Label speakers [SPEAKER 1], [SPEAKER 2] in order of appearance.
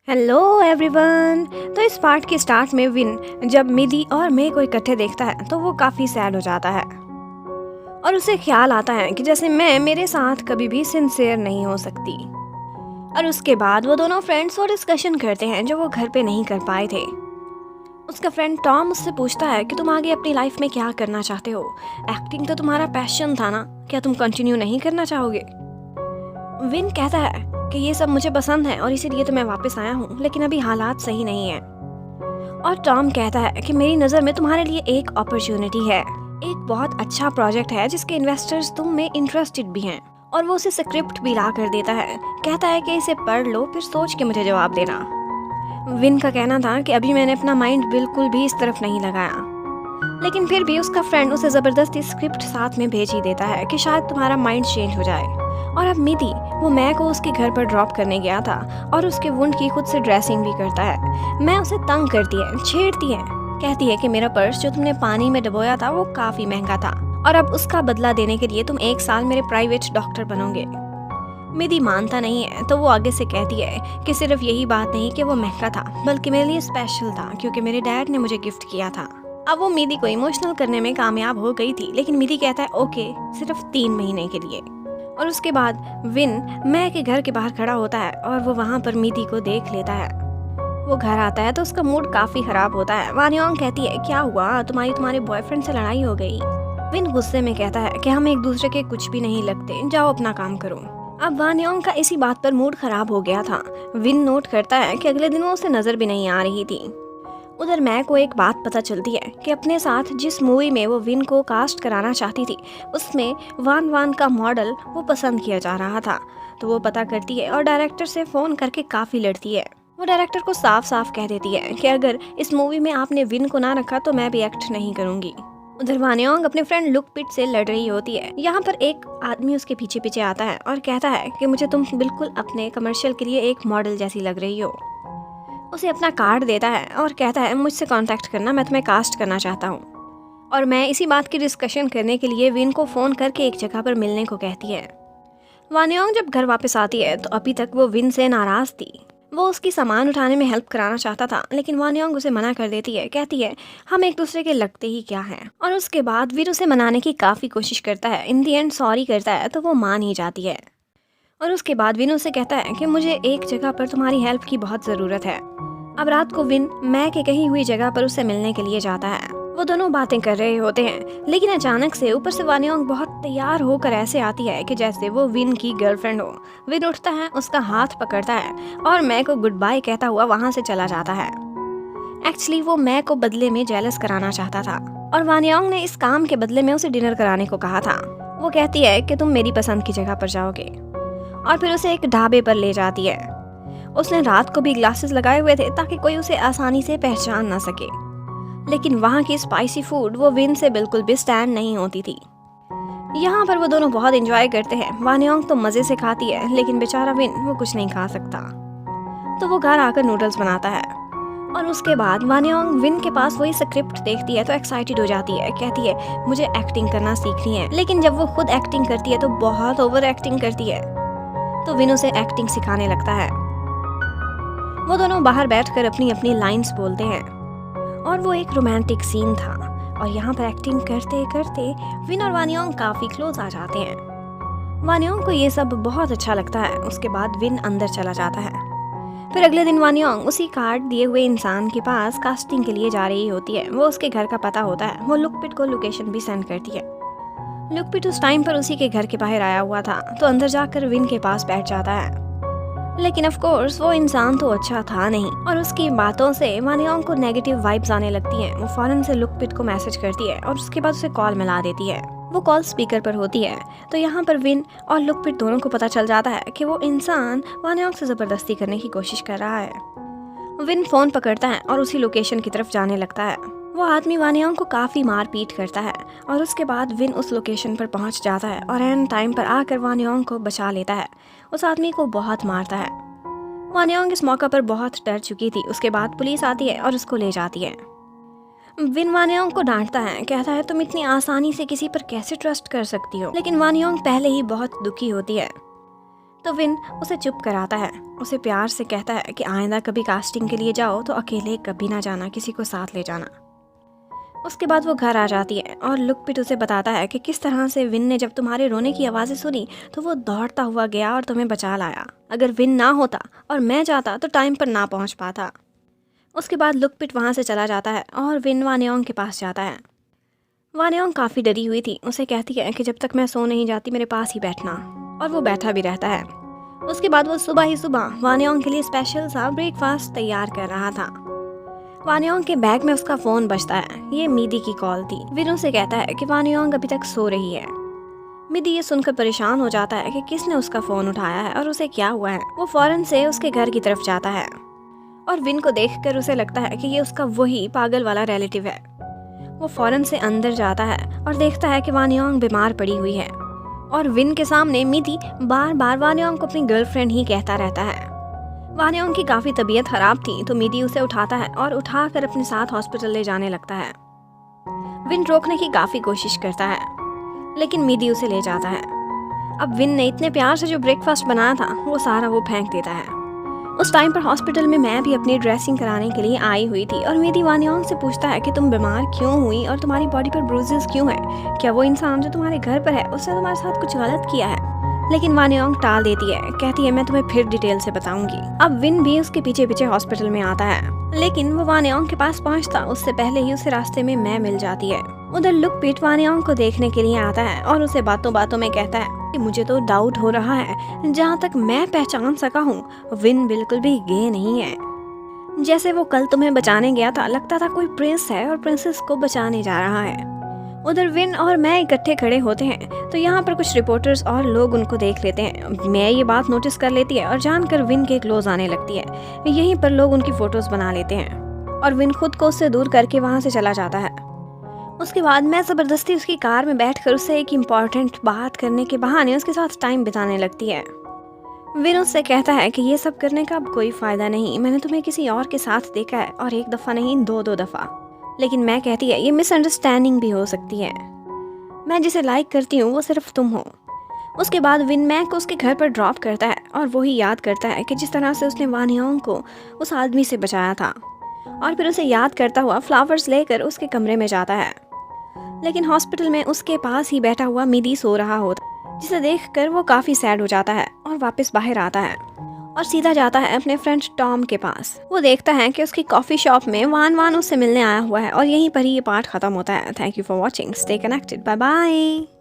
[SPEAKER 1] Hello everyone. तो इस part के स्टार्ट में विन जब मिदी और मे को इकट्ठे देखता है तो वो काफ़ी सैड हो जाता है और उसे ख्याल आता है कि जैसे मैं मेरे साथ कभी भी सिंसियर नहीं हो सकती। और उसके बाद वो दोनों फ्रेंड्स वो डिस्कशन करते हैं जो वो घर पे नहीं कर पाए थे। उसका फ्रेंड टॉम उससे पूछता है कि तुम आगे अपनी लाइफ में क्या करना चाहते हो। एक्टिंग तो तुम्हारा पैशन था ना, क्या तुम कंटिन्यू नहीं करना चाहोगे। विन कहता है कि ये सब मुझे पसंद है और इसीलिए तो मैं वापस आया हूँ, लेकिन अभी हालात सही नहीं है। और टॉम कहता है कि मेरी नज़र में तुम्हारे लिए एक अपॉर्चुनिटी है, एक बहुत अच्छा प्रोजेक्ट है जिसके इन्वेस्टर्स तुम में इंटरेस्टेड भी हैं। और वो उसे स्क्रिप्ट भी ला कर देता है, कहता है कि इसे पढ़ लो फिर सोच के मुझे जवाब देना। विन का कहना था कि अभी मैंने अपना माइंड बिल्कुल भी इस तरफ नहीं लगाया, लेकिन फिर भी उसका फ्रेंड उसे ज़बरदस्ती स्क्रिप्ट साथ में भेज ही देता है कि शायद तुम्हारा माइंड चेंज हो जाए। और अब मिदी वो मैं को उसके घर पर ड्रॉप करने गया था और उसके वुंड की खुद से ड्रेसिंग भी करता है। मैं उसे तंग करती है, छेड़ती है, कहती है कि मेरा पर्स जो तुमने पानी में डुबोया था वो काफ़ी महंगा था और अब उसका बदला देने के लिए तुम 1 साल मेरे प्राइवेट डॉक्टर बनोगे। मिदी मानता नहीं है तो वो आगे से कहती है कि सिर्फ यही बात नहीं कि वो महंगा था, बल्कि मेरे लिए स्पेशल था क्योंकि मेरे डैड ने मुझे गिफ्ट किया था। अब वो मिदी को इमोशनल करने में कामयाब हो गई थी, लेकिन मिदी कहता है ओके, सिर्फ 3 महीने के लिए। और उसके बाद विन मैं के घर के बाहर खड़ा होता है और वो वहाँ पर मिदी को देख लेता है। वो घर आता है तो उसका मूड काफी खराब होता है। वानियोंग कहती है क्या हुआ, तुम्हारे बॉयफ्रेंड से लड़ाई हो गई। विन गुस्से में कहता है कि हम एक दूसरे के कुछ भी नहीं लगते, जाओ अपना काम करो। अब वानियोंग का इसी बात पर मूड खराब हो गया था। विन नोट करता है कि अगले दिन वो उसे नजर भी नहीं आ रही थी। उधर मैं को एक बात पता चलती है कि अपने साथ जिस मूवी में वो विन को कास्ट कराना चाहती थी उसमें वान वान का मॉडल वो पसंद किया जा रहा था। तो वो पता करती है और डायरेक्टर से फ़ोन करके काफ़ी लड़ती है। वो डायरेक्टर को साफ साफ कह देती है कि अगर इस मूवी में आपने विन को ना रखा तो मैं भी एक्ट नहीं करूँगी। उधर वानियोंग अपने फ्रेंड लुकपिट से लड़ रही होती है। यहाँ पर एक आदमी उसके पीछे पीछे आता है और कहता है कि मुझे तुम बिल्कुल अपने कमर्शियल के लिए एक मॉडल जैसी लग रही हो। उसे अपना कार्ड देता है और कहता है मुझसे कांटेक्ट करना, मैं तुम्हें कास्ट करना चाहता हूँ। और मैं इसी बात की डिस्कशन करने के लिए विन को फ़ोन करके एक जगह पर मिलने को कहती है। वानियोंग जब घर वापस आती है तो अभी तक वो विन से नाराज़ थी। वो उसकी सामान उठाने में हेल्प कराना चाहता था, लेकिन वानियोंग उसे मना कर देती है, कहती है हम एक दूसरे के लगते ही क्या हैं। और उसके बाद विन उसे मनाने की काफ़ी कोशिश करता है। इन दी एंड सॉरी करता है तो वो मान ही जाती है। और उसके बाद विन उसे कहता है कि मुझे एक जगह पर तुम्हारी हेल्प की बहुत ज़रूरत है। अब रात को विन मैं के कहीं हुई जगह पर उससे मिलने के लिए जाता है। वो दोनों बातें कर रहे होते हैं, लेकिन अचानक से ऊपर से वानियोंग बहुत तैयार होकर ऐसे आती है कि जैसे वो विन की गर्लफ्रेंड हो। विन उठता है, उसका हाथ पकड़ता है और मैं को गुड बाय कहता हुआ वहाँ से चला जाता है। एक्चुअली वो मैं को बदले में जेलस कराना चाहता था और वानियोंग ने इस काम के बदले में उसे डिनर कराने को कहा था। वो कहती है कि तुम मेरी पसंद की जगह पर जाओगे और फिर उसे एक ढाबे पर ले जाती है। उसने रात को भी ग्लासेस लगाए हुए थे ताकि कोई उसे आसानी से पहचान ना सके, लेकिन वहाँ की स्पाइसी फूड वो विन से बिल्कुल भी स्टैंड नहीं होती थी। यहाँ पर वो दोनों बहुत एंजॉय करते हैं। वानियोंग तो मज़े से खाती है, लेकिन बेचारा विन वो कुछ नहीं खा सकता। तो वो घर आकर नूडल्स बनाता है और उसके बाद वानियोंग विन के पास वही स्क्रिप्ट देखती है तो एक्साइटेड हो जाती है, कहती है मुझे एक्टिंग करना सीखनी है। लेकिन जब वो खुद एक्टिंग करती है तो बहुत ओवर एक्टिंग करती है, तो विन उसे एक्टिंग सिखाने लगता है। वो दोनों बाहर बैठकर अपनी अपनी लाइंस बोलते हैं और वो एक रोमांटिक सीन था। और यहाँ पर एक्टिंग करते करते विन और वानियोंग काफ़ी क्लोज आ जाते हैं। वानियोंग को ये सब बहुत अच्छा लगता है। उसके बाद विन अंदर चला जाता है। फिर अगले दिन वानियोंग उसी कार्ड दिए हुए इंसान के पास कास्टिंग के लिए जा रही होती है। वो उसके घर का पता होता है। वो लुकपिट को लोकेशन भी सेंड करती है। लुकपिट उस टाइम पर उसी के घर के बाहर आया हुआ था, तो अंदर जाकर विन के पास बैठ जाता है। लेकिन ऑफ कोर्स वो इंसान तो अच्छा था नहीं और उसकी बातों से वानियोंग को नेगेटिव वाइब्स आने लगती हैं। वो फौरन से लुकपिट को मैसेज करती है और उसके बाद उसे कॉल मिला देती है। वो कॉल स्पीकर पर होती है, तो यहाँ पर विन और लुकपिट दोनों को पता चल जाता है कि वो इंसान वानियोंग से ज़बरदस्ती करने की कोशिश कर रहा है। विन फ़ोन पकड़ता है और उसी लोकेशन की तरफ जाने लगता है। वो आदमी वानियोंग को काफ़ी मार पीट करता है और उसके बाद विन उस लोकेशन पर पहुंच जाता है और एंड टाइम पर आकर वानियोंग को बचा लेता है। उस आदमी को बहुत मारता है। वानियोंग इस मौका पर बहुत डर चुकी थी। उसके बाद पुलिस आती है और उसको ले जाती है। विन वानियोंग को डांटता है, कहता है तुम इतनी आसानी से किसी पर कैसे ट्रस्ट कर सकती हो। लेकिन वानियोंग पहले ही बहुत दुखी होती है। तो विन उसे चुप कराता है, उसे प्यार से कहता है कि आइंदा कभी कास्टिंग के लिए जाओ तो अकेले कभी ना जाना, किसी को साथ ले जाना। उसके बाद वो घर आ जाती है और लुकपिट उसे बताता है कि किस तरह से विन ने जब तुम्हारे रोने की आवाज़ें सुनी तो वो दौड़ता हुआ गया और तुम्हें बचा लाया। अगर विन ना होता और मैं जाता तो टाइम पर ना पहुंच पाता। उसके बाद लुकपिट वहाँ से चला जाता है और विन वानियोंग के पास जाता है। वानियोंग काफ़ी डरी हुई थी, उसे कहती है कि जब तक मैं सो नहीं जाती मेरे पास ही बैठना, और वो बैठा भी रहता है। उसके बाद वो सुबह ही सुबह वानियोंग के लिए स्पेशल सा ब्रेकफास्ट तैयार कर रहा था। वानियोंग के बैग में उसका फ़ोन बजता है, ये मिदी की कॉल थी। विन उसे कहता है कि वानियोंग अभी तक सो रही है। मिदी ये सुनकर परेशान हो जाता है कि किसने उसका फ़ोन उठाया है और उसे क्या हुआ है। वो फ़ौरन से उसके घर की तरफ जाता है और विन को देखकर उसे लगता है कि ये उसका वही पागल वाला रिलेटिव है। वो फ़ौरन से अंदर जाता है और देखता है कि वानियोंग बीमार पड़ी हुई है और विन के सामने मिदी बार बार वानियोंग को अपनी गर्लफ्रेंड ही कहता रहता है। वानियोंग की काफ़ी तबीयत खराब थी तो मिदी उसे उठाता है और उठाकर अपने साथ हॉस्पिटल ले जाने लगता है। विन रोकने की काफ़ी कोशिश करता है लेकिन मिदी उसे ले जाता है। अब विन ने इतने प्यार से जो ब्रेकफास्ट बनाया था वो सारा वो फेंक देता है। उस टाइम पर हॉस्पिटल में मैं भी अपनी ड्रेसिंग कराने के लिए आई हुई थी और मिदी वानियोंग से पूछता है कि तुम बीमार क्यों हुई और तुम्हारी बॉडी पर ब्रूजेस क्यों है, क्या वो इंसान जो तुम्हारे घर पर है उसने तुम्हारे साथ कुछ गलत किया है। लेकिन वानियोंग टाल देती है, कहती है मैं तुम्हें फिर डिटेल से बताऊंगी। अब विन भी उसके पीछे पीछे हॉस्पिटल में आता है लेकिन वो वानियोंग के पास पहुंचता उससे पहले ही उसे रास्ते में मैं मिल जाती है। उधर लुकपिट वानियोंग को देखने के लिए आता है और उसे बातों बातों में कहता है कि मुझे तो डाउट हो रहा है, जहाँ तक मैं पहचान सका हूँ विन बिल्कुल भी गे नहीं है। जैसे वो कल तुम्हें बचाने गया था लगता था कोई प्रिंस है और प्रिंसेस को बचाने जा रहा है। उधर विन और मैं इकट्ठे खड़े होते हैं तो यहाँ पर कुछ रिपोर्टर्स और लोग उनको देख लेते हैं। मैं ये बात नोटिस कर लेती है और जानकर विन के क्लोज आने लगती है। यहीं पर लोग उनकी फोटोज बना लेते हैं और विन खुद को उससे दूर करके वहाँ से चला जाता है। उसके बाद मैं ज़बरदस्ती उसकी कार में बैठकर उससे एक इम्पॉर्टेंट बात करने के बहाने उसके साथ टाइम बिताने लगती है। विन उससे कहता है कि ये सब करने का अब कोई फ़ायदा नहीं, मैंने तुम्हें किसी और के साथ देखा है और एक दफ़ा नहीं दो दफ़ा। लेकिन मैं कहती है ये मिसअंडरस्टैंडिंग भी हो सकती है, मैं जिसे लाइक करती हूँ वो सिर्फ तुम हो। उसके बाद विन मैक को उसके घर पर ड्रॉप करता है और वही याद करता है कि जिस तरह से उसने वानियोंग को उस आदमी से बचाया था और फिर उसे याद करता हुआ फ्लावर्स लेकर उसके कमरे में जाता है। लेकिन हॉस्पिटल में उसके पास ही बैठा हुआ मिदी सो रहा होता, जिसे देखकर वो काफ़ी सैड हो जाता है और वापस बाहर आता है और सीधा जाता है अपने फ्रेंड टॉम के पास। वो देखता है कि उसकी कॉफ़ी शॉप में वान उससे मिलने आया हुआ है और यहीं पर ही ये पार्ट ख़त्म होता है। Thank you for watching, stay connected, bye bye.